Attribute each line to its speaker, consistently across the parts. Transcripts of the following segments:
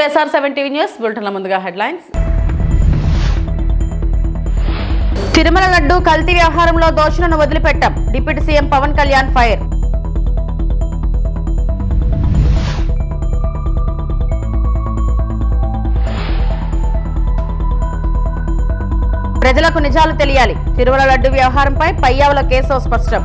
Speaker 1: SR7 TV news బులెటిన్ల ముందుగా headlines. Tirumala laddu కల్తీ వ్యవహారంలో దోషులను వదిలిపెట్టాం. Deputy CM Pawan Kalyan fire. ప్రజలకు నిజాలు తెలియాలి. తిరుమల లడ్డు వ్యవహారంపై పయ్యావుల కేశవ్ స్పష్టం.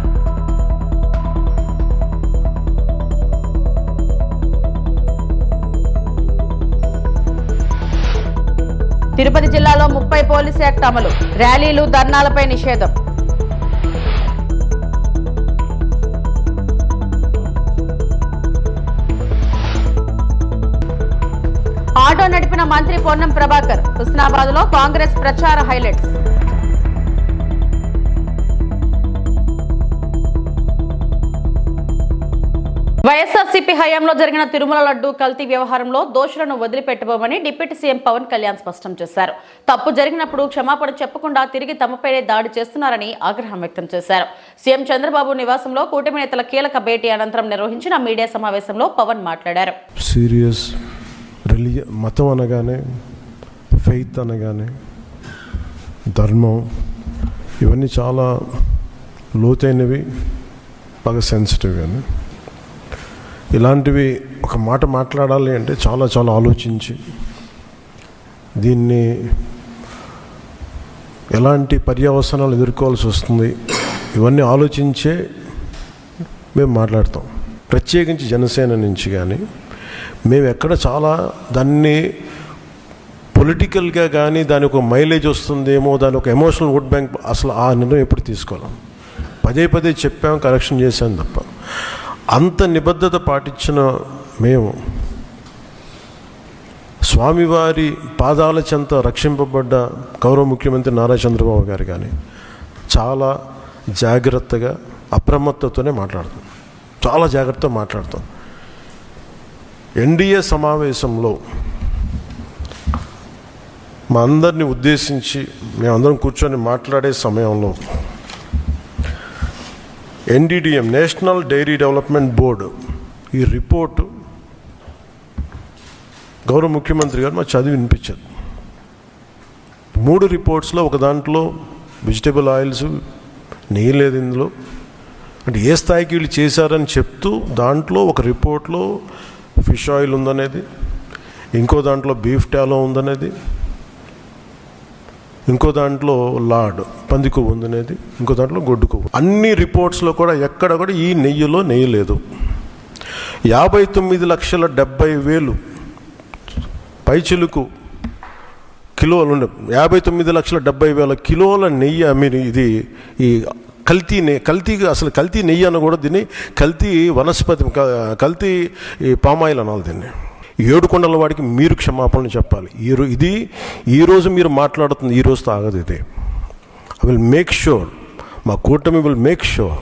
Speaker 1: తిరుపతి జిల్లాలో 30 పోలీస్ యాక్ట్ అమలు. ర్యాలీలు, ధర్నాలపై నిషేధం. ఆటో నడిపిన మంత్రి పొన్నం ప్రభాకర్. హుస్నాబాద్ లో కాంగ్రెస్ ప్రచార హైలైట్స్. వైఎస్ఆర్సీపీ హయాంలో జరిగిన తిరుమల లడ్డు కల్తీ వ్యవహారంలో దోషులను వదిలిపెట్టబోమని డిప్యూటీ సీఎం పవన్ కళ్యాణ్ స్పష్టం చేశారు. తప్పు జరిగినప్పుడు క్షమాపణ చెప్పకుండా తిరిగి తమపైనే దాడి చేస్తున్నారని ఆగ్రహం వ్యక్తం చేశారు. సీఎం చంద్రబాబు నివాసంలో కూటమి నేతల కీలక భేటీ అనంతరం నిర్వహించిన మీడియా సమావేశంలో పవన్ మాట్లాడారు.
Speaker 2: సీరియస్ మతం అనగానే, ఫెయిత్ అనగానే, ధర్మం, ఇవన్నీ చాలా లోతైనవి, బాగా సెన్సిటివ్. కానీ ఇలాంటివి ఒక మాట మాట్లాడాలి అంటే చాలా చాలా ఆలోచించి దీన్ని ఎలాంటి పర్యవసనాలు ఎదుర్కోవాల్సి వస్తుంది ఇవన్నీ ఆలోచించే మేము మాట్లాడతాం. ప్రత్యేకించి జనసేన నుంచి కానీ మేము ఎక్కడ చాలా దాన్ని పొలిటికల్గా కానీ దాని ఒక మైలేజ్ వస్తుందేమో, దాని ఒక ఎమోషనల్ ఓట్ బ్యాంక్, అసలు ఆ నిర్ణయం ఎప్పుడు తీసుకోలేం. పదే పదే చెప్పాం, కరెక్షన్ చేశాం తప్ప అంత నిబద్ధత పాటించిన మేము స్వామివారి పాదాల చెంత రక్షింపబడ్డ గౌరవ ముఖ్యమంత్రి నారా చంద్రబాబు గారు కానీ చాలా జాగ్రత్తగా అప్రమత్తతోనే మాట్లాడతాం, చాలా జాగ్రత్తగా మాట్లాడతాం. ఎన్డీఏ సమావేశంలో మా అందరినీ ఉద్దేశించి మేమందరం కూర్చొని మాట్లాడే సమయంలో NDDM national dairy development board ఈ రిపోర్టు గౌరవ ముఖ్యమంత్రి గారు మాకు చదివి వినిపించారు. 3 రిపోర్ట్స్లో ఒక దాంట్లో వెజిటబుల్ ఆయిల్స్, నెయ్యి లేదు ఇందులో, అంటే ఏ స్థాయికి వీళ్ళు చేశారని చెప్తూ దాంట్లో ఒక రిపోర్ట్లో ఫిష్ ఆయిల్ ఉందనేది, ఇంకో దాంట్లో బీఫ్ టాలో ఉందనేది, ఇంకో దాంట్లో లాడ్ పంది కొవ్వు ఉందనేది, ఇంకో దాంట్లో గొడ్డు కొవ్వు. అన్ని రిపోర్ట్స్లో కూడా ఎక్కడ కూడా ఈ నెయ్యిలో నెయ్యి లేదు. 59,70,000 పైచిలుకు కిలోలు ఉండే 59,70,000 కిలోల నెయ్యి మీరు ఇది ఈ కల్తీ అసలు కల్తీ నెయ్యి అనకూడదు, దీన్ని కల్తీ వనస్పతి, కల్తీ ఈ పామాయిల్ అనాలి దీన్ని. 7 కొండల వాడికి మీరు క్షమాపణలు చెప్పాలి. ఈరోజు మీరు మాట్లాడుతుంది ఈ రోజుతో ఆగదు. ఇది ఐ విల్ మేక్ షూర్, మా కూటమి will make sure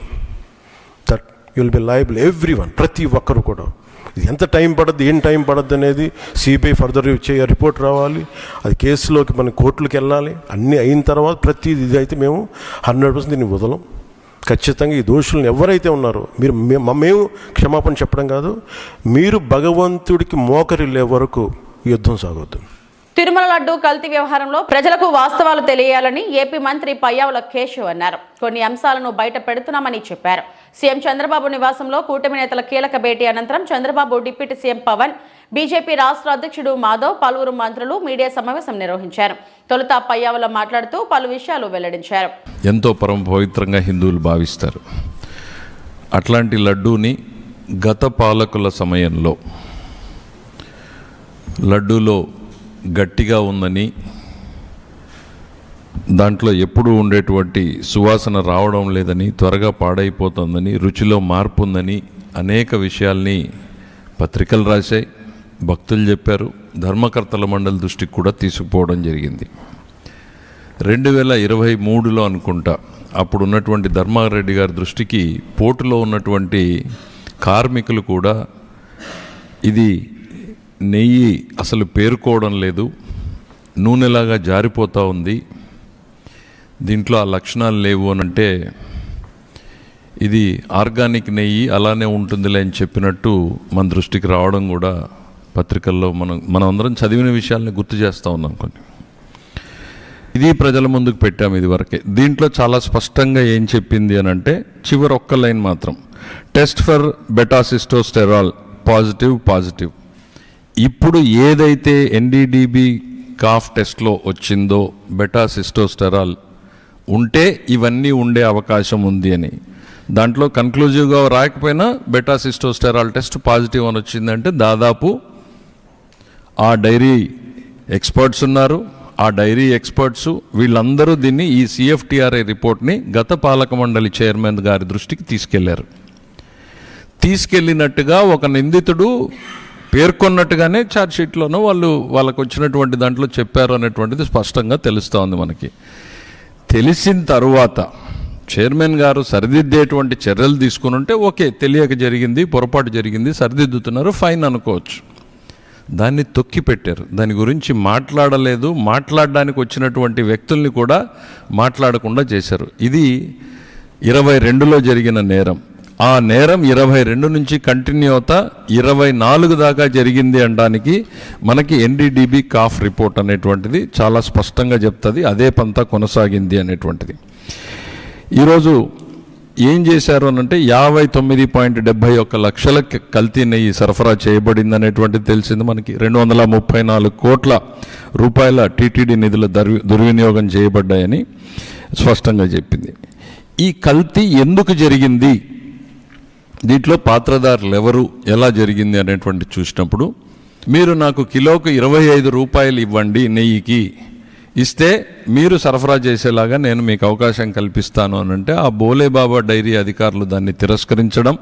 Speaker 2: that you will be liable everyone, ప్రతి ఒక్కరు కూడా. ఇది ఎంత టైం పడుద్ది, ఏం టైం పడుద్ది అనేది సిబిఐ ఫర్దర్ రిపోర్ట్ రావాలి, అది కేసులోకి మన కోర్టులకు వెళ్ళాలి. అన్నీ అయిన తర్వాత ప్రతి ఇది అయితే మేము 100% దీన్ని వదలం. ఖచ్చితంగా ఈ దోషులను ఎవరైతే ఉన్నారో మేము క్షమాపణ చెప్పడం కాదు, మీరు భగవంతుడికి మోకరిల్లే వరకు యుద్ధం సాగొద్దు.
Speaker 1: తిరుమల లడ్డు కల్తీ వ్యవహారంలో ప్రజలకు వాస్తవాలు తెలియాలని ఏపీ మంత్రి పయ్యావుల కేశవ్ అన్నారు. కొన్ని అంశాలను బయట పెడుతున్నామని చెప్పారు. సీఎం చంద్రబాబు నివాసంలో కూటమి నేతల కీలక భేటీ అనంతరం Chandrababu, deputy CM Pawan, BJP రాష్ట్ర అధ్యక్షుడు మాధవ్, పలువురు మంత్రులు మీడియా సమావేశం నిర్వహించారు. తొలుత పయ్యావుల మాట్లాడుతూ పలు విషయాలు వెల్లడించారు.
Speaker 3: ఎంతో పరమ పవిత్రంగా హిందువులు భావిస్తారు. అట్లాంటి లడ్డూని గత పాలకుల సమయంలో లడ్డూలో గట్టిగా ఉందని, దాంట్లో ఎప్పుడూ ఉండేటువంటి సువాసన రావడం లేదని, త్వరగా పాడైపోతుందని, రుచిలో మార్పు ఉందని అనేక విషయాల్ని పత్రికలు రాశాయి, భక్తులు చెప్పారు, ధర్మకర్తల మండలి దృష్టికి కూడా తీసుకుపోవడం జరిగింది. 2023లో అనుకుంటా అప్పుడు ఉన్నటువంటి ధర్మారెడ్డి గారి దృష్టికి పోర్టులో ఉన్నటువంటి కార్మికులు కూడా ఇది నెయ్యి అసలు పేరుకోవడం లేదు, నూనెలాగా జారిపోతూ ఉంది, దీంట్లో ఆ లక్షణాలు లేవు అని అంటే ఇది ఆర్గానిక్ నెయ్యి అలానే ఉంటుందిలే అని చెప్పినట్టు మన దృష్టికి రావడం కూడా పత్రికల్లో మనం అందరం చదివిన విషయాల్ని గుర్తు చేస్తూ ఉన్నాం కొన్ని. ఇది ప్రజల ముందుకు పెట్టాము ఇది వరకే. దీంట్లో చాలా స్పష్టంగా ఏం చెప్పింది అని అంటే చివరి ఒక్క లైన్ మాత్రం, టెస్ట్ ఫర్ బెటాసిస్టోస్టెరాల్ పాజిటివ్. ఇప్పుడు ఏదైతే ఎన్డీడీబీ కాఫ్ టెస్ట్లో వచ్చిందో బెటాసిస్టోస్టెరాల్ ఉంటే ఇవన్నీ ఉండే అవకాశం ఉంది అని, దాంట్లో కన్క్లూజివ్గా రాకపోయినా బెటాసిస్టోస్టెరాల్ టెస్ట్ పాజిటివ్ అని వచ్చిందంటే దాదాపు ఆ డైరీ ఎక్స్పర్ట్స్ ఉన్నారు, ఆ డైరీ ఎక్స్పర్ట్స్ వీళ్ళందరూ దీన్ని ఈ సిఎఫ్టిఆర్ఐ రిపోర్ట్ని గత పాలక మండలి చైర్మన్ గారి దృష్టికి తీసుకెళ్ళినట్టుగా ఒక నిందితుడు పేర్కొన్నట్టుగానే ఛార్జ్షీట్లోనూ వాళ్ళకు వచ్చినటువంటి దాంట్లో చెప్పారు అనేటువంటిది స్పష్టంగా తెలుస్తూ ఉంది మనకి. తెలిసిన తరువాత చైర్మన్ గారు సరిదిద్దేటువంటి చర్యలు తీసుకుని ఉంటే ఓకే, తెలియక జరిగింది, పొరపాటు జరిగింది, సరిదిద్దుతున్నారు, ఫైన్ అనుకోవచ్చు. దాన్ని తొక్కి పెట్టారు, దాని గురించి మాట్లాడలేదు, మాట్లాడడానికి వచ్చినటువంటి వ్యక్తుల్ని కూడా మాట్లాడకుండా చేశారు. ఇది 22లో జరిగిన నేరం. ఆ నేరం 22 నుంచి కంటిన్యూ అవుతా 24 దాకా జరిగింది అనడానికి మనకి ఎన్డీడీబీ కాఫ్ రిపోర్ట్ అనేటువంటిది చాలా స్పష్టంగా చెప్తుంది. అదే పంతా కొనసాగింది అనేటువంటిది. ఈరోజు ఏం చేశారు అనంటే 59.71 లక్షల కల్తీ నెయ్యి సరఫరా చేయబడింది అనేటువంటిది తెలిసింది మనకి. 234 కోట్ల రూపాయల టీటీడీ నిధుల దుర్వినియోగం చేయబడ్డాయని స్పష్టంగా చెప్పింది. ఈ కల్తీ ఎందుకు జరిగింది, దీంట్లో పాత్రదారులు ఎవరు, ఎలా జరిగింది అనేటువంటి చూసినప్పుడు, మీరు నాకు కిలోకు 25 రూపాయలు ఇవ్వండి నెయ్యికి, ఇస్తే మీరు సరఫరా చేసేలాగా నేను మీకు అవకాశం కల్పిస్తాను అని అంటే ఆ బోలేబాబా డైరీ అధికారులు దాన్ని తిరస్కరించడం,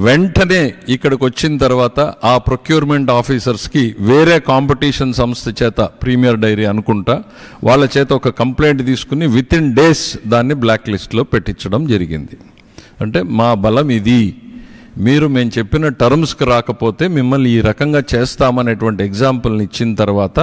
Speaker 3: వెంటనే ఇక్కడికి వచ్చిన తర్వాత ఆ ప్రొక్యూర్మెంట్ ఆఫీసర్స్కి వేరే కాంపిటీషన్ సంస్థ చేత, ప్రీమియర్ డైరీ అనుకుంటా, వాళ్ళ చేత ఒక కంప్లైంట్ తీసుకుని విత్ ఇన్ డేస్ దాన్ని బ్లాక్ లిస్ట్లో పెట్టించడం జరిగింది. అంటే మా బలం ఇది, మేము చెప్పిన టర్మ్స్కి రాకపోతే మిమ్మల్ని ఈ రకంగా చేస్తామనేటువంటి ఎగ్జాంపుల్ని ఇచ్చిన తర్వాత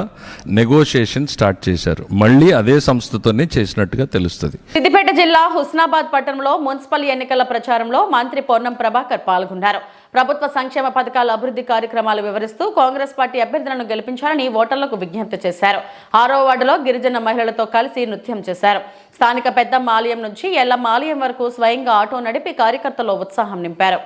Speaker 3: నెగోషియేషన్ స్టార్ట్ చేశారు. మళ్ళీ అదే సంస్థతోనే చేసినట్టుగా తెలుస్తుంది.
Speaker 1: సిద్దిపేట జిల్లా హుస్నాబాద్ పట్టణంలో మున్సిపల్ ఎన్నికల ప్రచారంలో మంత్రి పొన్నం ప్రభాకర్ పాల్గొన్నారు. ప్రభుత్వ సంక్షేమ పథకాల అభివృద్ధి కార్యక్రమాలు వివరిస్తూ కాంగ్రెస్ పార్టీ అభ్యర్థులను గెలిపించాలని ఓటర్లకు విజ్ఞప్తి చేశారు. 6వ వార్డులో గిరిజన మహిళలతో కలిసి నృత్యం చేశారు. స్థానిక పెద్దమ్మ ఆలయం నుంచి ఎల్లమ్మ ఆలయం వరకు స్వయంగా ఆటో నడిపి కార్యకర్తల్లో ఉత్సాహం నింపారు.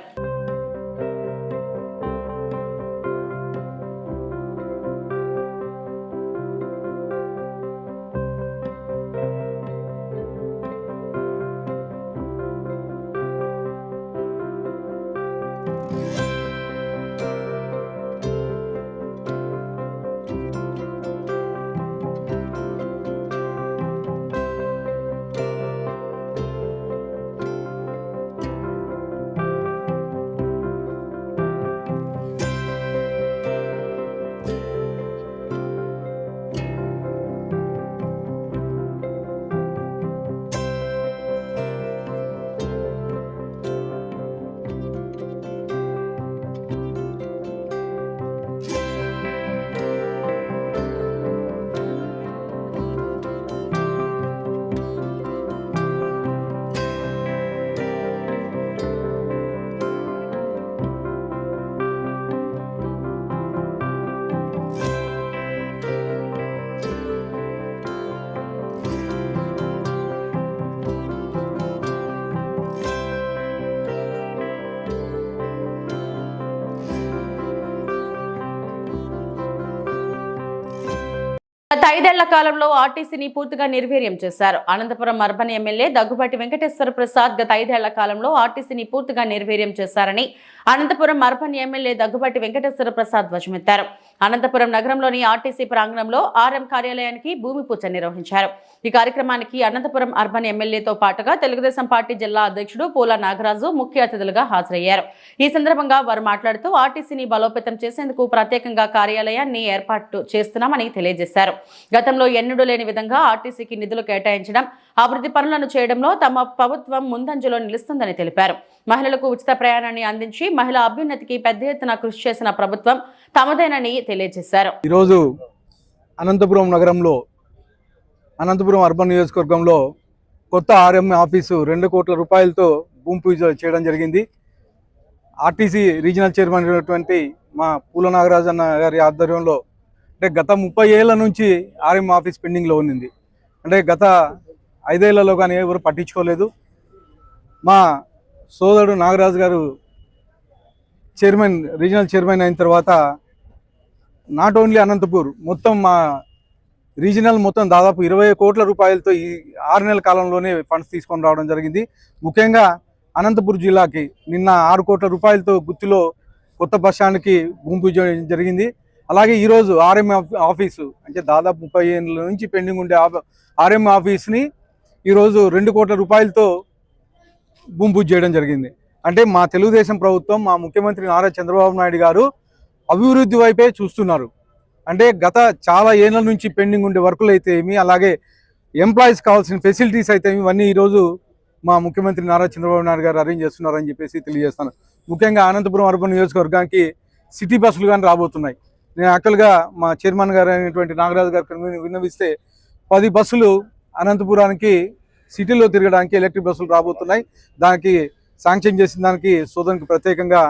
Speaker 1: గత 5 ఏళ్ల కాలంలో ఆర్టీసీని పూర్తిగా నిర్వీర్యం చేశారు. అనంతపురం అర్బన్ ఎమ్మెల్యే దగ్గుబాటి వెంకటేశ్వర ప్రసాద్ గత 5 ఏళ్ల కాలంలో ఆర్టీసీని పూర్తిగా నిర్వీర్యం చేశారని అనంతపురం అర్బన్ ఎమ్మెల్యే దగ్గుబాటి వెంకటేశ్వర ప్రసాద్ ధ్వజమెత్తారు. అనంతపురం నగరంలోని ఆర్టీసీ ప్రాంగణంలో ఆర్ఎం కార్యాలయానికి భూమి పూజ నిర్వహించారు. ఈ కార్యక్రమానికి అనంతపురం అర్బన్ ఎమ్మెల్యేతో పాటుగా తెలుగుదేశం పార్టీ జిల్లా అధ్యక్షుడు పూల నాగరాజు ముఖ్య అతిథులుగా హాజరయ్యారు. ఈ సందర్భంగా వారు మాట్లాడుతూ ఆర్టీసీని బలోపేతం చేసేందుకు ప్రత్యేకంగా కార్యాలయాన్ని ఏర్పాటు చేస్తున్నామని తెలియజేశారు. గతంలో ఎన్నడూ లేని విధంగా ఆర్టీసీకి నిధులు కేటాయించడం, అభివృద్ధి పనులను చేయడంలో తమ ప్రభుత్వం ముందంజలో నిలుస్తుందని తెలిపారు. మహిళలకు ఉచిత ప్రయాణాన్ని అందించి మహిళా అభ్యున్నతికి పెద్ద ఎత్తున కృషి చేసిన ప్రభుత్వం తమదేనని తెలియజేశారు.
Speaker 4: ఈరోజు అనంతపురం నగరంలో అనంతపురం అర్బన్ నియోజకవర్గంలో కొత్త ఆర్ఎం ఆఫీసు 2 కోట్ల రూపాయలతో భూమి పూజ చేయడం జరిగింది. ఆర్టీసీ రీజనల్ చైర్మన్ అయినటువంటి మా పూల నాగరాజన్న గారి ఆధ్వర్యంలో అంటే గత 30 ఏళ్ల నుంచి ఆర్ఎం ఆఫీస్ పెండింగ్లో ఉంది. అంటే గత 5 ఏళ్లలో కానీ ఎవరు పట్టించుకోలేదు. మా సోదరుడు నాగరాజు గారు రీజనల్ చైర్మన్ అయిన తర్వాత నాట్ ఓన్లీ అనంతపూర్ మొత్తం మా రీజనల్ మొత్తం దాదాపు 20 కోట్ల రూపాయలతో ఈ 6 నెలల కాలంలోనే ఫండ్స్ తీసుకొని రావడం జరిగింది. ముఖ్యంగా అనంతపూర్ జిల్లాకి నిన్న 6 కోట్ల రూపాయలతో గుత్తిలో కొత్త బస్ స్టాండ్కి భూమి పూజ జరిగింది. అలాగే ఈరోజు ఆర్ఎం ఆఫీసు అంటే దాదాపు 30 ఏళ్ళ నుంచి పెండింగ్ ఉండే ఆర్ఎం ఆఫీస్ని ఈరోజు 2 కోట్ల రూపాయలతో భూమి పూజ చేయడం జరిగింది. అంటే మా తెలుగుదేశం ప్రభుత్వం, మా ముఖ్యమంత్రి నారా చంద్రబాబు నాయుడు గారు అభివృద్ధి వైపే చూస్తున్నారు. అంటే గత చాలా ఏళ్ళ నుంచి పెండింగ్ ఉండే వర్కులు అయితే ఏమి, అలాగే ఎంప్లాయీస్ కావాల్సిన ఫెసిలిటీస్ అయితే ఇవన్నీ ఈరోజు మా ముఖ్యమంత్రి నారా చంద్రబాబు నాయుడు గారు అరేంజ్ చేస్తున్నారని చెప్పేసి తెలియజేస్తాను. ముఖ్యంగా అనంతపురం అర్బన్ నియోజకవర్గానికి సిటీ బస్సులు కానీ రాబోతున్నాయి. నేను యాక్చువల్గా మా చైర్మన్ గారు అయినటువంటి నాగరాజు గారికి విన్నవిస్తే 10 బస్సులు అనంతపురానికి సిటీలో తిరగడానికి ఎలక్ట్రిక్ బస్సులు రాబోతున్నాయి. దానికి శాంక్షన్ చేసిన దానికి సోదరునికి ప్రత్యేకంగా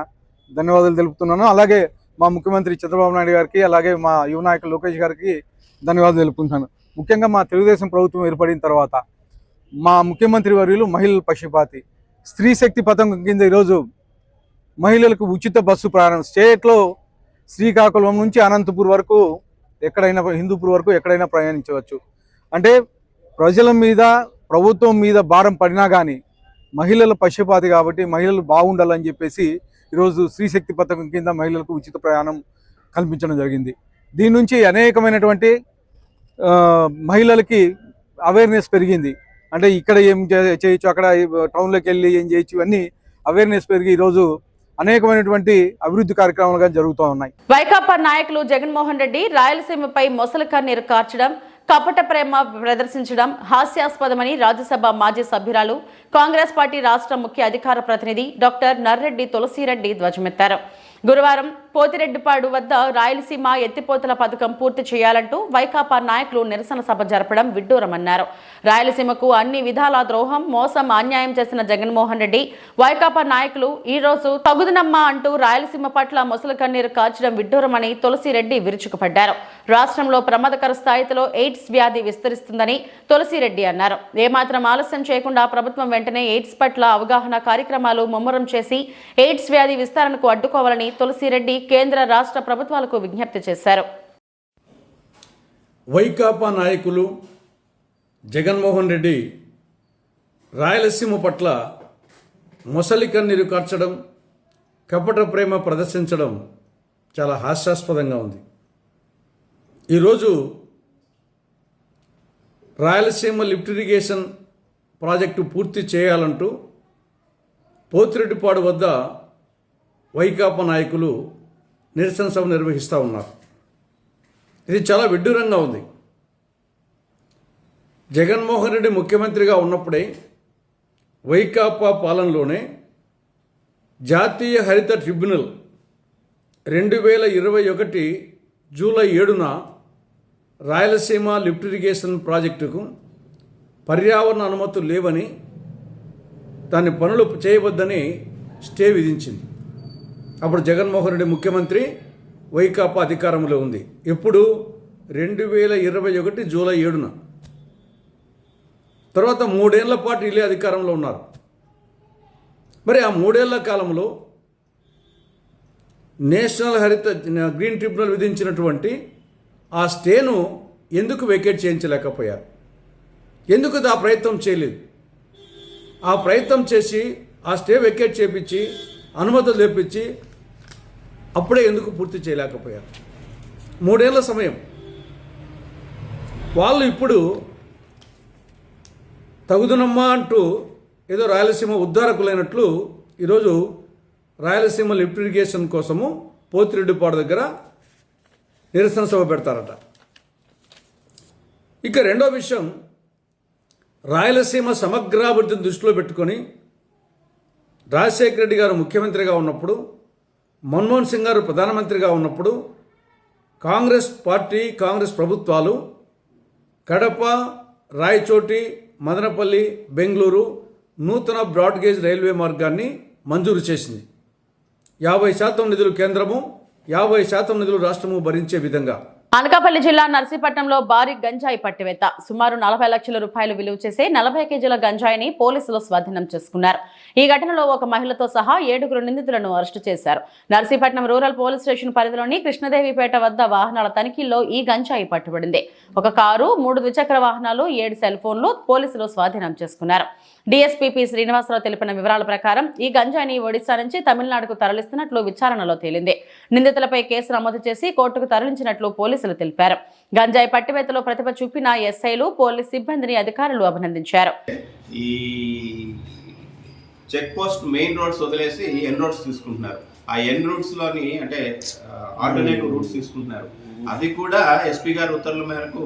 Speaker 4: ధన్యవాదాలు తెలుపుతున్నాను. అలాగే మా ముఖ్యమంత్రి చంద్రబాబు నాయుడు గారికి, అలాగే మా యువ నాయకులు లోకేష్ గారికి ధన్యవాదాలు తెలుపుతున్నాను. ముఖ్యంగా మా తెలుగుదేశం ప్రభుత్వం ఏర్పడిన తర్వాత మా ముఖ్యమంత్రి వర్యులు మహిళల పక్షపాతి స్త్రీ శక్తి పథకం కింద ఈరోజు మహిళలకు ఉచిత బస్సు ప్రయాణం స్టేట్లో శ్రీకాకుళం నుంచి అనంతపూర్ వరకు ఎక్కడైనా, హిందూపూర్ వరకు ఎక్కడైనా ప్రయాణించవచ్చు. అంటే ప్రజల మీద, ప్రభుత్వం మీద భారం పడినా కానీ మహిళల పక్షపాతి కాబట్టి మహిళలు బాగుండాలని చెప్పేసి ఈరోజు స్త్రీశక్తి పథకం కింద మహిళలకు ఉచిత ప్రయాణం కల్పించడం జరిగింది. దీని నుంచి అనేకమైనటువంటి మహిళలకి అవేర్నెస్ పెరిగింది. అంటే ఇక్కడ ఏం చేయొచ్చు, అక్కడ టౌన్లోకి వెళ్ళి ఏం చేయొచ్చు, ఇవన్నీ అవేర్నెస్ పెరిగి ఈరోజు అనేకమైనటువంటి అభివృద్ధి కార్యక్రమాలుగా జరుగుతూ ఉన్నాయి.
Speaker 1: వైకాపా నాయకులు జగన్మోహన్ రెడ్డి రాయలసీమపై మొసలి కన్నీరు కార్చడం, కపట ప్రేమ ప్రదర్శించడం హాస్యాస్పదమని రాజ్యసభ మాజీ సభ్యురాలు, కాంగ్రెస్ పార్టీ రాష్ట్ర ముఖ్య అధికార ప్రతినిధి డాక్టర్ నర్రెడ్డి తులసిరెడ్డి ధ్వజమెత్తారు. గురువారం పోతిరెడ్డిపాడు వద్ద రాయలసీమ ఎత్తిపోతల పథకం పూర్తి చేయాలంటూ వైకాపా నాయకులు నిరసన సభ జరపడం విడ్డూరమన్నారు. రాయలసీమకు అన్ని విధాల ద్రోహం, మోసం, అన్యాయం చేసిన జగన్మోహన్ రెడ్డి, వైకాపా నాయకులు ఈ రోజు తగుదనమ్మా అంటూ రాయలసీమ పట్ల మొసలు కన్నీరు కార్చడం విడ్డూరమని తులసిరెడ్డి విరుచుకుపడ్డారు. రాష్ట్రంలో ప్రమాదకర స్థాయిలో ఎయిడ్స్ వ్యాధి విస్తరిస్తుందని తులసిరెడ్డి అన్నారు. ఏమాత్రం ఆలస్యం చేయకుండా ప్రభుత్వం వెంటనే ఎయిడ్స్ పట్ల అవగాహన కార్యక్రమాలు ముమ్మరం చేసి ఎయిడ్స్ వ్యాధి విస్తరణకు అడ్డుకోవాలని తులసిరెడ్డి కేంద్ర, రాష్ట్ర ప్రభుత్వాలకు విజ్ఞప్తి చేశారు.
Speaker 5: వైకాపా నాయకులు జగన్మోహన్ రెడ్డి రాయలసీమ పట్ల మొసలి కన్నీరు కార్చడం, కపట ప్రేమ ప్రదర్శించడం చాలా హాస్యాస్పదంగా ఉంది. ఈరోజు రాయలసీమ లిఫ్ట్ ఇరిగేషన్ ప్రాజెక్టు పూర్తి చేయాలంటూ పోతిరెడ్డిపాడు వద్ద వైకాపా నాయకులు నిరసన సభ నిర్వహిస్తూ ఉన్నారు. ఇది చాలా విడ్డూరంగా ఉంది. జగన్మోహన్ రెడ్డి ముఖ్యమంత్రిగా ఉన్నప్పుడే వైకాపా పాలనలోనే జాతీయ హరిత ట్రిబ్యునల్ 2021 జూలై 7న రాయలసీమ లిఫ్ట్ ఇరిగేషన్ ప్రాజెక్టుకు పర్యావరణ అనుమతులు లేవని, దాని పనులు చేయవద్దని స్టే విధించింది. అప్పుడు జగన్మోహన్ రెడ్డి ముఖ్యమంత్రి, వైకాపా అధికారంలో ఉంది. ఎప్పుడు 2021 జూలై 7న. తర్వాత 3 ఏళ్ల పాటు వీళ్ళే అధికారంలో ఉన్నారు. మరి ఆ 3 ఏళ్ల కాలంలో నేషనల్ హరిత గ్రీన్ ట్రిబ్యునల్ విధించినటువంటి ఆ స్టేను ఎందుకు వెకేట్ చేయించలేకపోయారు? ఎందుకు ఆ ప్రయత్నం చేయలేదు? ఆ ప్రయత్నం చేసి ఆ స్టే వెకేట్ చేయించి అనుమతులు తెప్పించి అప్పుడే ఎందుకు పూర్తి చేయలేకపోయారు? 3 ఏళ్ల సమయం. వాళ్ళు ఇప్పుడు తగుదనమ్మా అంటూ ఏదో రాయలసీమ ఉద్ధారకులైనట్లు ఈరోజు రాయలసీమ లిఫ్ట్ ఇరిగేషన్ కోసము పోతిరెడ్డిపాడు దగ్గర నిరసన సభ పెడతారట. ఇక రెండో విషయం, రాయలసీమ సమగ్రాభివృద్ధిని దృష్టిలో పెట్టుకొని రాజశేఖర రెడ్డి గారు ముఖ్యమంత్రిగా ఉన్నప్పుడు, మన్మోహన్ సింగ్ గారు ప్రధానమంత్రిగా ఉన్నప్పుడు కాంగ్రెస్ పార్టీ, కాంగ్రెస్ ప్రభుత్వాలు కడప, రాయచోటి, మదనపల్లి, బెంగళూరు నూతన బ్రాడ్గేజ్ రైల్వే మార్గాన్ని మంజూరు చేసింది. 50% నిధులు కేంద్రము, 50% నిధులు రాష్ట్రము భరించే విధంగా.
Speaker 1: అనకాపల్లి జిల్లా నర్సీపట్నంలో భారీ గంజాయి పట్టివేత. సుమారు 40 లక్షల రూపాయలు విలువ చేసే 40 కేజీల గంజాయిని పోలీసులు స్వాధీనం చేసుకున్నారు. ఈ ఘటనలో ఒక మహిళతో సహా 7 నిందితులను అరెస్టు చేశారు. నర్సీపట్నం రూరల్ పోలీస్ స్టేషన్ పరిధిలోని కృష్ణదేవిపేట వద్ద వాహనాల తనిఖీల్లో ఈ గంజాయి పట్టుబడింది. ఒక కారు, 3 ద్విచక్ర వాహనాలు, 7 సెల్ ఫోన్లు పోలీసులు స్వాధీనం చేసుకున్నారు. డీఎస్పీ శ్రీనివాసరావు తెలిపిన వివరాల ప్రకారం ఈ గంజాయిని ఒడిశా నుంచి తమిళనాడుకు తరలిస్తున్నట్లు విచారణలో తేలింది. నిందితులపై కేసు నమోదు చేసి కోర్టుకు తరలించినట్లు పోలీసులు తెలిపారు. గంజాయి పట్టివేతలో ప్రతిభ చూపిన ఎస్ఐలు, పోలీస్ సిబ్బందిని అధికారులు అభినందించారు.
Speaker 6: ఈ చెక్ పోస్ట్ మెయిన్ రోడ్స్ వదిలేసి ఎన్ రోడ్స్ తీసుకుంటున్నారు. ఆ ఎన్ రూట్స్ లోని అంటే ఆల్టర్నేటివ్ రూట్స్ తీసుకుంటున్నారు. అది కూడా ఎస్పీ గారి ఉత్తర్వుల మేరకు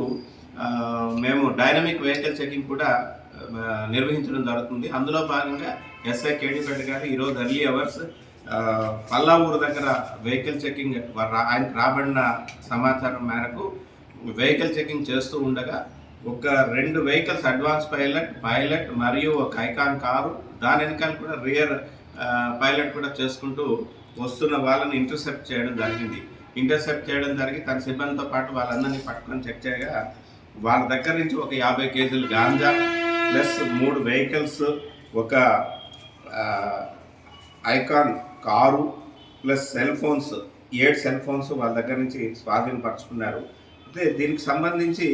Speaker 6: మేము డైనమిక్ వెహికల్ చెకింగ్ కూడా నిర్వహించడం జరుగుతుంది. అందులో భాగంగా ఎస్ఐ కేడీపేట గారు ఈరోజు ఎర్లీ అవర్స్ పల్లావూరు దగ్గర వెహికల్ చెకింగ్ ఆయనకు రాబడిన సమాచారం మేరకు వెహికల్ చెకింగ్ చేస్తూ ఉండగా ఒక 2 వెహికల్స్ అడ్వాన్స్ పైలట్ మరియు ఒక ఐకాన్ కారు, దాని వెనకాల కూడా రియర్ పైలట్ కూడా చేసుకుంటూ వస్తున్న వాళ్ళని ఇంటర్సెప్ట్ చేయడం జరిగి తన సిబ్బందితో పాటు వాళ్ళందరినీ పట్టుకొని చెక్ చేయగా వాళ్ళ దగ్గర నుంచి ఒక 50 కేజీలు గాంజా ప్లస్ 3 వెహికల్స్, ఒక icon car plus cell phones 7 cell phones వాళ్ళ దగ్గర నుంచి స్వాధీనపరుచుకున్నారు. అయితే దీనికి సంబంధించి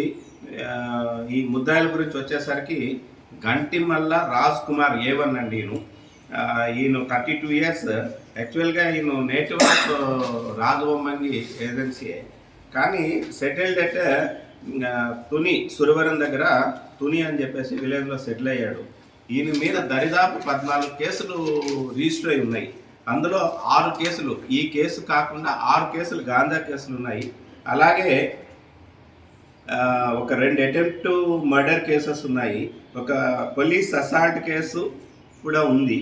Speaker 6: ఈ ముద్దాయిల గురించి వచ్చేసరికి గంటిమల్ల రాజ్ కుమార్ A1 అండి. ఈయన 32 ఇయర్స్. యాక్చువల్గా ఈయన నేటివ్ ఆఫ్ రాజవొమ్మంగి ఏజెన్సీ, కానీ సెటిల్డ్ అట్ తుని సురవరం దగ్గర తుని అని చెప్పేసి విలేజ్లో సెటిల్ అయ్యాడు. ఈయన మీద దరిదాపు 14 కేసులు రిజిస్టర్ అయి ఉన్నాయి. అందులో 6 కేసులు, ఈ కేసు కాకుండా 6 కేసులు గాంజా కేసులు ఉన్నాయి. అలాగే ఒక 2 అటెంప్ట్ మర్డర్ కేసెస్ ఉన్నాయి. ఒక పోలీస్ అసాల్ట్ కేసు కూడా ఉంది.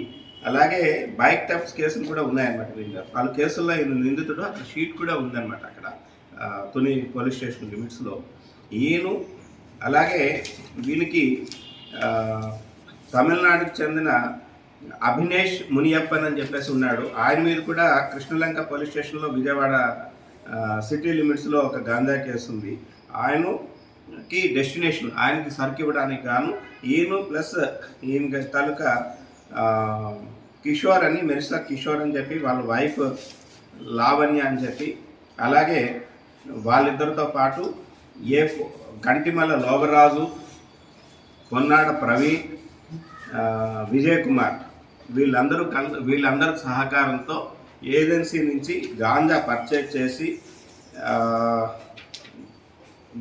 Speaker 6: అలాగే బైక్ థెఫ్ట్స్ కేసులు కూడా ఉన్నాయన్నమాట. వీళ్ళు 4 కేసుల్లో ఈయన నిందితుడు. అక్కడ షీట్ కూడా ఉందన్నమాట అక్కడ తుని పోలీస్ స్టేషన్ లిమిట్స్లో ఈయన. అలాగే వీనికి తమిళనాడుకు చెందిన అభినేష్ మునియప్పన్ అని చెప్పేసి ఉన్నాడు. ఆయన మీద కూడా కృష్ణలంక పోలీస్ స్టేషన్లో విజయవాడ సిటీ లిమిట్స్లో ఒక గాంజా కేసు ఉంది. ఆయనకి డెస్టినేషన్ ఆయనకి సరుకు ఇవ్వడానికి గాను ఈయన ప్లస్ ఈయన తాలూకా కిషోర్ అని, మెరిసా కిషోర్ అని చెప్పి వాళ్ళ వైఫ్ లావణ్య అని చెప్పి, అలాగే వాళ్ళిద్దరితో పాటు గంటిమల్ల లోగరాజు, పొన్నాడ ప్రవీణ్, విజయ్ కుమార్ వీళ్ళందరూ సహకారంతో ఏజెన్సీ నుంచి గాంజా పర్చేజ్ చేసి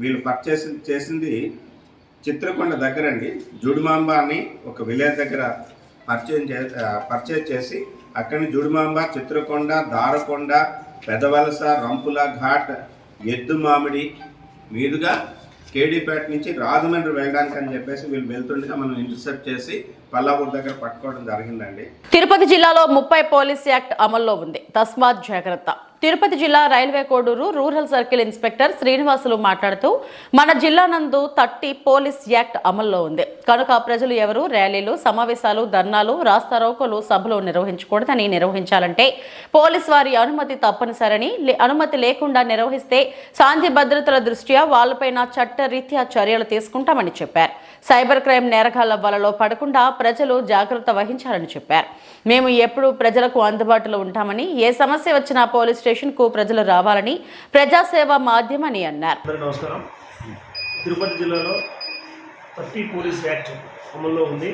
Speaker 6: వీళ్ళు చేసింది చిత్రకొండ దగ్గరండి. జుడిమాంబ అని ఒక విలేజ్ దగ్గర పర్చేజ్ చేసి అక్కడి జుడిమాంబ, చిత్రకొండ, దారకొండ, పెదవలస, రంపుల ఘాట్, ఎద్దు మామిడి మీదుగా కేడీపేట నుంచి రాజమండ్రి వెళ్ళడానికి అని చెప్పేసి వీళ్ళు వెళ్తుండగా మనం ఇంటర్సెప్ట్ చేసి పల్లాపూర్ దగ్గర పట్టుకోవడం జరిగిందండి.
Speaker 1: తిరుపతి జిల్లాలో 30 పోలీస్ యాక్ట్ అమల్లో ఉంది. తస్మాత్ జాగ్రత్త. తిరుపతి జిల్లా railway Koduru rural circle inspector Srinivasulu మాట్లాడుతూ, మన జిల్లా నందు 30 పోలీస్ యాక్ట్ అమల్లో ఉంది కనుక ప్రజలు ఎవరు ర్యాలీలు, సమావేశాలు, ధర్నాలు, రాస్తారోకోలు, సభలు నిర్వహించకూడదని, నిర్వహించాలంటే పోలీస్ వారి అనుమతి తప్పనిసరని, అనుమతి లేకుండా నిర్వహిస్తే శాంతి భద్రతల దృష్ట్యా వాళ్లపైన చట్టరీత్యా చర్యలు తీసుకుంటామని చెప్పారు. సైబర్ క్రైమ్ నేరగాళ్ల వలలో పడకుండా ప్రజలు జాగ్రత్త వహించాలని చెప్పారు. మేము ఎప్పుడూ ప్రజలకు అందుబాటులో ఉంటామని, ఏ సమస్య వచ్చినా పోలీస్ స్టేషన్కు ప్రజలు రావాలని ప్రజాసేవ మాధ్యమని అన్నారు.
Speaker 7: నమస్కారం. తిరుపతి జిల్లాలో 30 పోలీస్ యాక్ట్ అమల్లో ఉంది.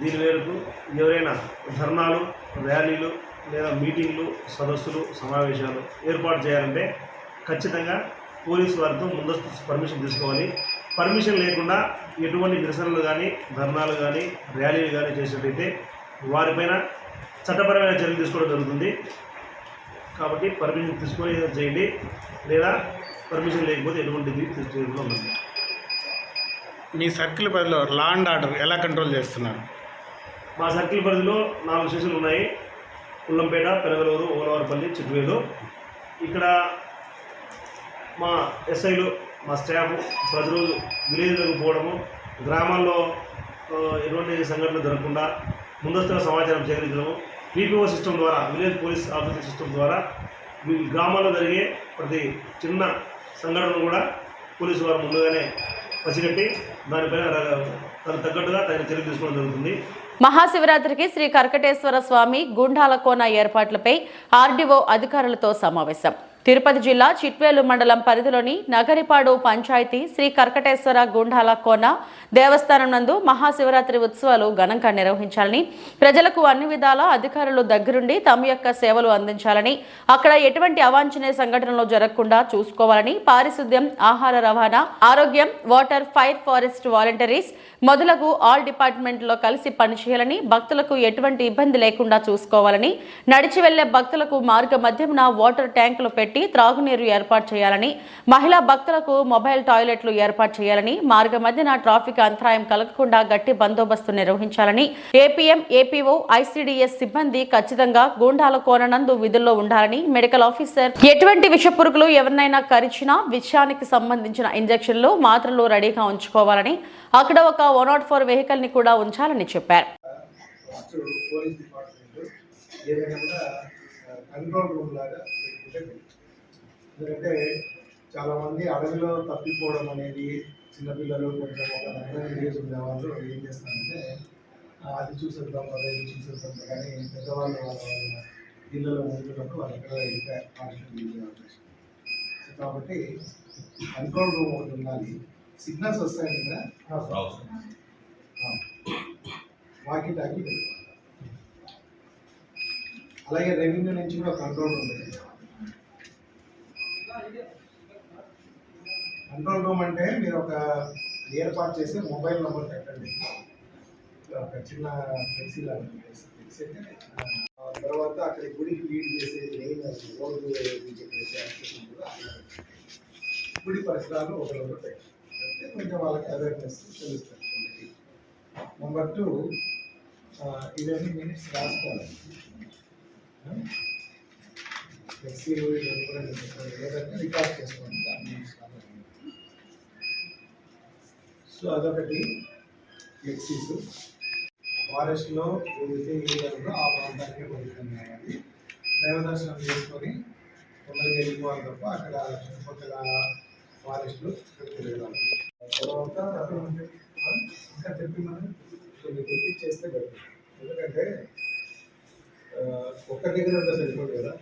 Speaker 7: దీని మేరకు ఎవరైనా ధర్నాలు, ర్యాలీలు లేదా మీటింగ్లు, సదస్సులు, సమావేశాలు ఏర్పాటు చేయాలంటే ఖచ్చితంగా పోలీసు వారితో ముందస్తు పర్మిషన్ తీసుకోవాలి. పర్మిషన్ లేకుండా ఎటువంటి నిరసనలు కానీ, ధర్నాలు కానీ, ర్యాలీలు కానీ చేసినట్టయితే వారిపైన చట్టపరమైన చర్యలు తీసుకోవడం జరుగుతుంది. కాబట్టి పర్మిషన్ తీసుకొని చేయండి, లేదా పర్మిషన్ లేకపోతే ఎటువంటిది చేయకుండా ఉంటుంది.
Speaker 8: మీ సర్కిల్ పరిధిలో లా అండ్ ఆర్డర్ ఎలా కంట్రోల్ చేస్తున్నారు?
Speaker 7: మా సర్కిల్ పరిధిలో 4 స్టేషన్లు ఉన్నాయి. పుల్లంపేట, పెరగలూరు, ఓలవరపల్లి, చిట్వేలు. ఇక్కడ మా ఎస్ఐలు, మా స్టాఫ్ ప్రతిరోజు విలేజ్లకు పోవడము, గ్రామాల్లో ఎటువంటి సంఘటనలు జరగకుండా ముందస్తుగా సమాచారం సేకరించడము, పీపీఓ సిస్టమ్ ద్వారా, విలేజ్ పోలీస్ ఆఫీసర్ సిస్టమ్ ద్వారా మీ గ్రామాల్లో జరిగే ప్రతి చిన్న సంఘటన కూడా పోలీసు వారు ముందుగానే పసిగట్టి దానిపైన దానికి తగ్గట్టుగా తగిన చర్యలు తీసుకోవడం జరుగుతుంది.
Speaker 1: మహాశివరాత్రికి శ్రీ కర్కటేశ్వర స్వామి గుండాల కోన ఏర్పాట్లపై ఆర్డీఓ అధికారులతో సమావేశం. తిరుపతి జిల్లా చిట్వేలు మండలం పరిధిలోని నగరిపాడు పంచాయతీ శ్రీ కర్కటేశ్వర గుండాల కోన దేవస్థానం నందు మహాశివరాత్రి ఉత్సవాలు ఘనంగా నిర్వహించాలని, ప్రజలకు అన్ని విధాల అధికారులు దగ్గరుండి తమ యొక్క సేవలు అందించాలని, అక్కడ ఎటువంటి అవాంఛనీయ సంఘటనలు జరగకుండా చూసుకోవాలని, పారిశుద్ధ్యం, ఆహార రవాణా, ఆరోగ్యం, వాటర్, ఫైర్, ఫారెస్ట్ వాలంటీర్స్ మొదలగు ఆల్ డిపార్ట్మెంట్లో కలిసి పనిచేయాలని, భక్తులకు ఎటువంటి ఇబ్బంది లేకుండా చూసుకోవాలని, నడిచి వెళ్లే భక్తులకు మార్గ మధ్యమున వాటర్ ట్యాంకులు పెట్టి త్రాగునీరు ఏర్పాటు చేయాలని, మహిళా భక్తులకు మొబైల్ టాయిలెట్లు ఏర్పాటు చేయాలని, మార్గ మధ్యన ట్రాఫిక్ అంతరాయం కలగకుండా గట్టి బందోబస్తు నిర్వహించాలని, ఏపీఎం, ఏపీఓ, ఐసీడీఎస్ సిబ్బంది ఖచ్చితంగా గుండాల కోనందు విధుల్లో ఉండాలని, మెడికల్ ఆఫీసర్ ఎటువంటి విషపురుగులు ఎవరినైనా కరిచినా విషయానికి సంబంధించిన ఇంజెక్షన్లు, మాత్రలు రెడీగా ఉంచుకోవాలని, అక్కడ ఒక 104 వెహికల్ ని కూడా ఉంచాలని చెప్పారు.
Speaker 9: పోలీస్ డిపార్ట్మెంట్ ఏదైనా కూడా కంట్రోల్ రూమ్ లాగా ఎందుకంటే చాలామంది అడవిలో తప్పిపోవడం అనేది చిన్నపిల్లలు కొంచెం ఒక 9 years ఉండే వాళ్ళు ఏం చేస్తారంటే అది చూసేద్దాం ఇది చూసేద్దాం కానీ పెద్దవాళ్ళు వాళ్ళ ఇళ్ళలో ఉంటున్నప్పుడు వాళ్ళు ఎక్కడ వెళ్ళిపోయారు కాబట్టి కంట్రోల్ రూమ్ ఒకటి ఉండాలి. సిగ్నల్స్ వస్తాయి కదా వాకి టాకి అలాగే రెవెన్యూ నుంచి కూడా కంట్రోల్ రూమ్ ఉంది. కంట్రోల్ రూమ్ అంటే మీరు ఒక ఏర్పాటు చేసి మొబైల్ నెంబర్ పెట్టండి, ఒక చిన్న ఫ్లెక్సీ లాగా తర్వాత అక్కడ గుడికి లీడ్ చేసేది మెయిన్ రోడ్డు గుడి పరిసరాలు ఒకరు పెట్టండి, కొంచెం వాళ్ళకి అవేర్నెస్ తెలుస్తుంది. నెంబర్ 2 ఇవన్నీ మినిట్స్ రాసుకోవాలి. ఫ్లెక్సీలు ఏదంటే రికార్డ్ చేసుకోండి. సో అదొకటి. ఫ్లెక్సీస్ ఫారెస్ట్లో ఏదైతే ఏరియాలో ఆ ప్రాంతానికి పడుతుంది. దైవదర్శనం చేసుకొని తొందరగా వెళ్ళిపోవాలి తప్ప అక్కడ చుట్టుపక్కల ఫారెస్ట్లు తిరగడానికి. తర్వాత ఇంకా చెప్పి మనం కొన్ని తెప్పించేస్తే బెటర్. ఎందుకంటే ఒక్క దగ్గర ఉంటే సరిపోదు కదా,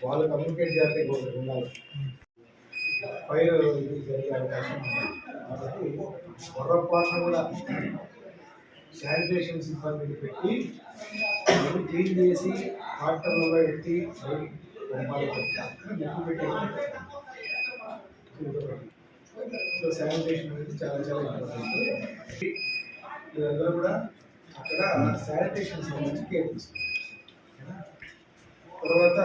Speaker 9: వాళ్ళు కమ్యూనికేట్ చేయాలంటే ఇంకొకటి ఉండాలి. ఫైర్ ఇది జరిగే అవకాశం ఉంది కాబట్టి పొరపాటున కూడా శానిటేషన్ సిబ్బందిని పెట్టి క్లీన్ చేసి ట్రాక్టర్లలో ఎత్తి ముక్కు పెట్టి సో శానిటేషన్ అనేది చాలా చాలా ఇంపార్టెంట్. మీరందరూ కూడా అక్కడ శానిటేషన్ సంబంధించి కేర్ తీసుకోండి. తర్వాత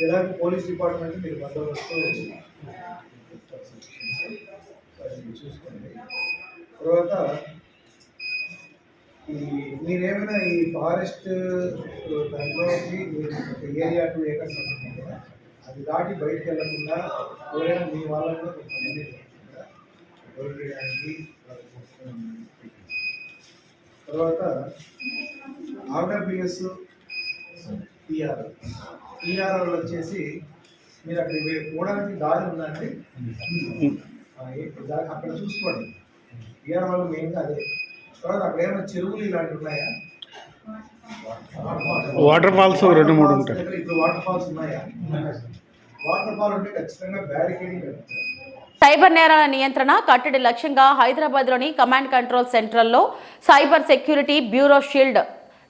Speaker 9: ఎలాంటి పోలీస్ డిపార్ట్మెంట్ మీరు బందోబస్తు చూసుకోండి. తర్వాత మీరేమైనా ఈ ఫారెస్ట్ దాంట్లోకి ఏరియా 2 acres అనుకుంటాం కదా, అది దాటి బయటకు వెళ్ళకుండా ఎవరైనా మీ వాళ్ళలో కొంతమంది చేయడానికి. తర్వాత ఆర్డబ్ల్యూఎస్ పిఆర్ వచ్చేసి మీరు అక్కడికి పోవడానికి దారి ఉందండి, అక్కడ చూసుకోండి. పిఆర్ వాళ్ళు మెయిన్గా అదే. తర్వాత అక్కడ ఏమైనా చెరువులు ఇలాంటివి ఉన్నాయా?
Speaker 8: వాటర్ ఫాల్స్ 2-3 ఉంటాయి.
Speaker 9: ఇప్పుడు వాటర్ ఫాల్స్ ఉన్నాయా? వాటర్ ఫాల్ ఉంటే ఖచ్చితంగా బ్యారికేడింగ్ పెడతారు.
Speaker 1: సైబర్ నేరాల నియంత్రణ కట్టడి లక్ష్యంగా హైదరాబాద్లోని కమాండ్ కంట్రోల్ సెంటర్లో సైబర్ సెక్యూరిటీ బ్యూరో షీల్డ్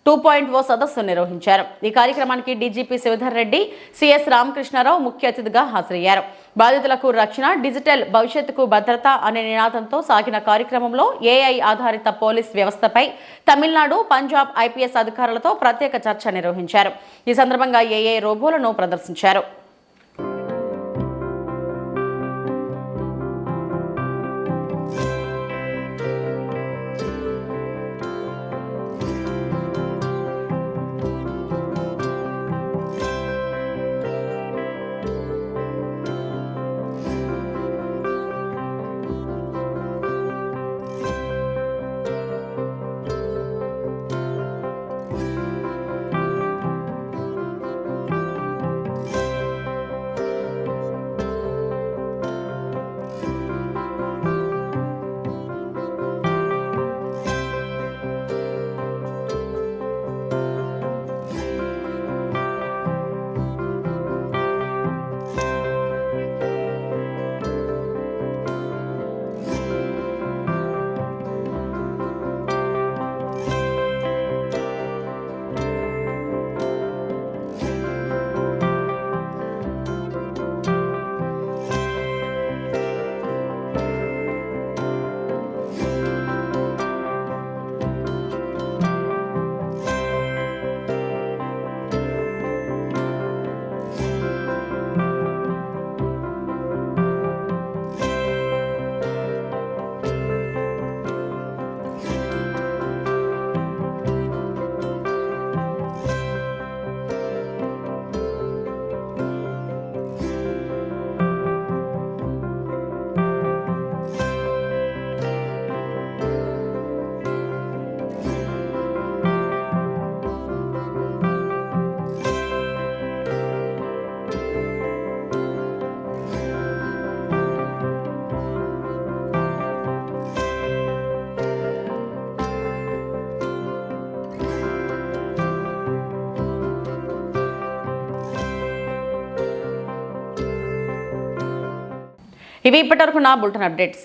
Speaker 1: 2.0 సదస్సు నిర్వహించారు. ఈ కార్యక్రమానికి డీజీపీ శివధర్ రెడ్డి, సిఎస్ రామకృష్ణారావు ముఖ్య అతిథిగా హాజరయ్యారు. బాధితులకు రక్షణ, డిజిటల్ భవిష్యత్తుకు భద్రత అనే నినాదంతో సాగిన కార్యక్రమంలో ఏఐ ఆధారిత పోలీస్ వ్యవస్థపై తమిళనాడు, పంజాబ్ ఐపీఎస్ అధికారులతో ప్రత్యేక చర్చ నిర్వహించారు. ఈ సందర్భంగా ఏఐ రోబోలను ప్రదర్శించారు. ఇవి ఇప్పటివరకు నా బులెటిన్ అప్డేట్స్.